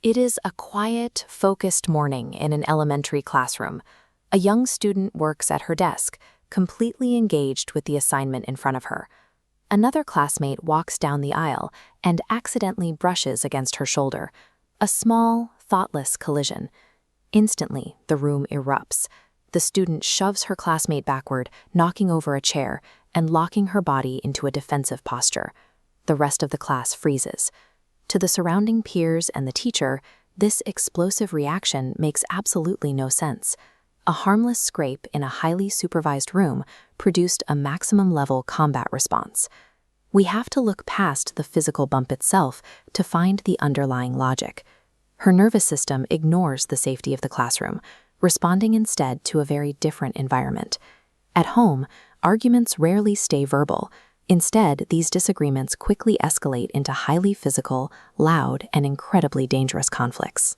It is a quiet, focused morning in an elementary classroom. A young student works at her desk, completely engaged with the assignment in front of her. Another classmate walks down the aisle and accidentally brushes against her shoulder. A small, thoughtless collision. Instantly, the room erupts. The student shoves her classmate backward, knocking over a chair and locking her body into a defensive posture. The rest of the class freezes. To the surrounding peers and the teacher, this explosive reaction makes absolutely no sense. A harmless scrape in a highly supervised room produced a maximum-level combat response. We have to look past the physical bump itself to find the underlying logic. Her nervous system ignores the safety of the classroom, responding instead to a very different environment. At home, arguments rarely stay verbal. Instead, these disagreements quickly escalate into highly physical, loud, and incredibly dangerous conflicts.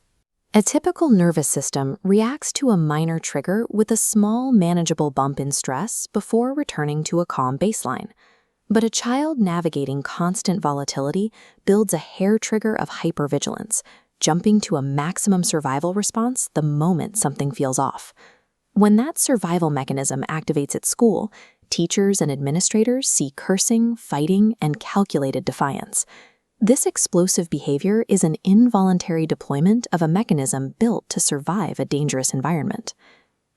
A typical nervous system reacts to a minor trigger with a small, manageable bump in stress before returning to a calm baseline. But a child navigating constant volatility builds a hair trigger of hypervigilance, jumping to a maximum survival response the moment something feels off. When that survival mechanism activates at school, teachers and administrators see cursing, fighting, and calculated defiance. This explosive behavior is an involuntary deployment of a mechanism built to survive a dangerous environment.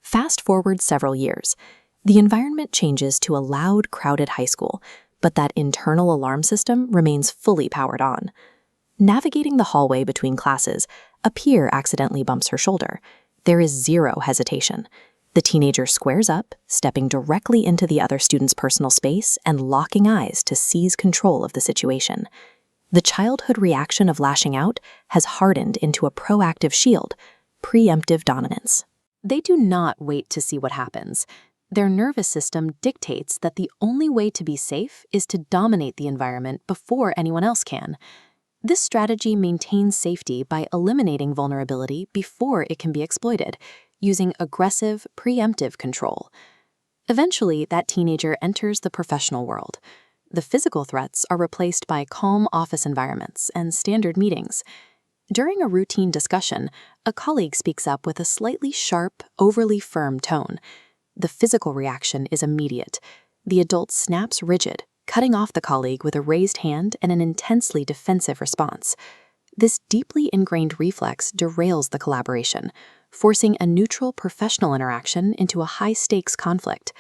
Fast forward several years. The environment changes to a loud, crowded high school, but that internal alarm system remains fully powered on. Navigating the hallway between classes, a peer accidentally bumps her shoulder. There is zero hesitation. The teenager squares up, stepping directly into the other student's personal space and locking eyes to seize control of the situation. The childhood reaction of lashing out has hardened into a proactive shield, preemptive dominance. They do not wait to see what happens. Their nervous system dictates that the only way to be safe is to dominate the environment before anyone else can. This strategy maintains safety by eliminating vulnerability before it can be exploited, using aggressive, preemptive control. Eventually, that teenager enters the professional world. The physical threats are replaced by calm office environments and standard meetings. During a routine discussion, a colleague speaks up with a slightly sharp, overly firm tone. The physical reaction is immediate. The adult snaps rigid, cutting off the colleague with a raised hand and an intensely defensive response. This deeply ingrained reflex derails the collaboration, forcing a neutral professional interaction into a high-stakes conflict.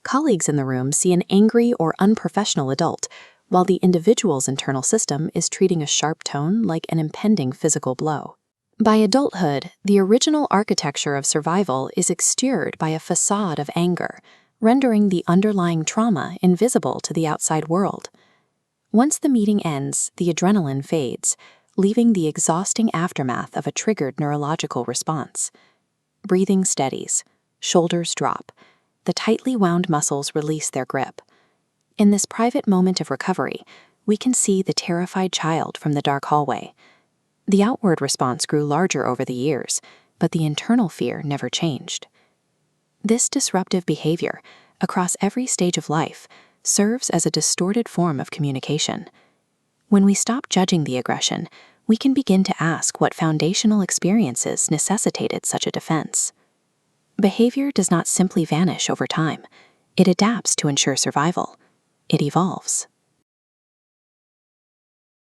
Colleagues in the room see an angry or unprofessional adult, while the individual's internal system is treating a sharp tone like an impending physical blow. By adulthood, the original architecture of survival is exterred by a facade of anger, rendering the underlying trauma invisible to the outside world. Once the meeting ends, the adrenaline fades, leaving the exhausting aftermath of a triggered neurological response. Breathing steadies, shoulders drop, the tightly wound muscles release their grip. In this private moment of recovery, we can see the terrified child from the dark hallway. The outward response grew larger over the years, but the internal fear never changed. This disruptive behavior, across every stage of life, serves as a distorted form of communication. When we stop judging the aggression, we can begin to ask what foundational experiences necessitated such a defense. Behavior does not simply vanish over time. It adapts to ensure survival. It evolves.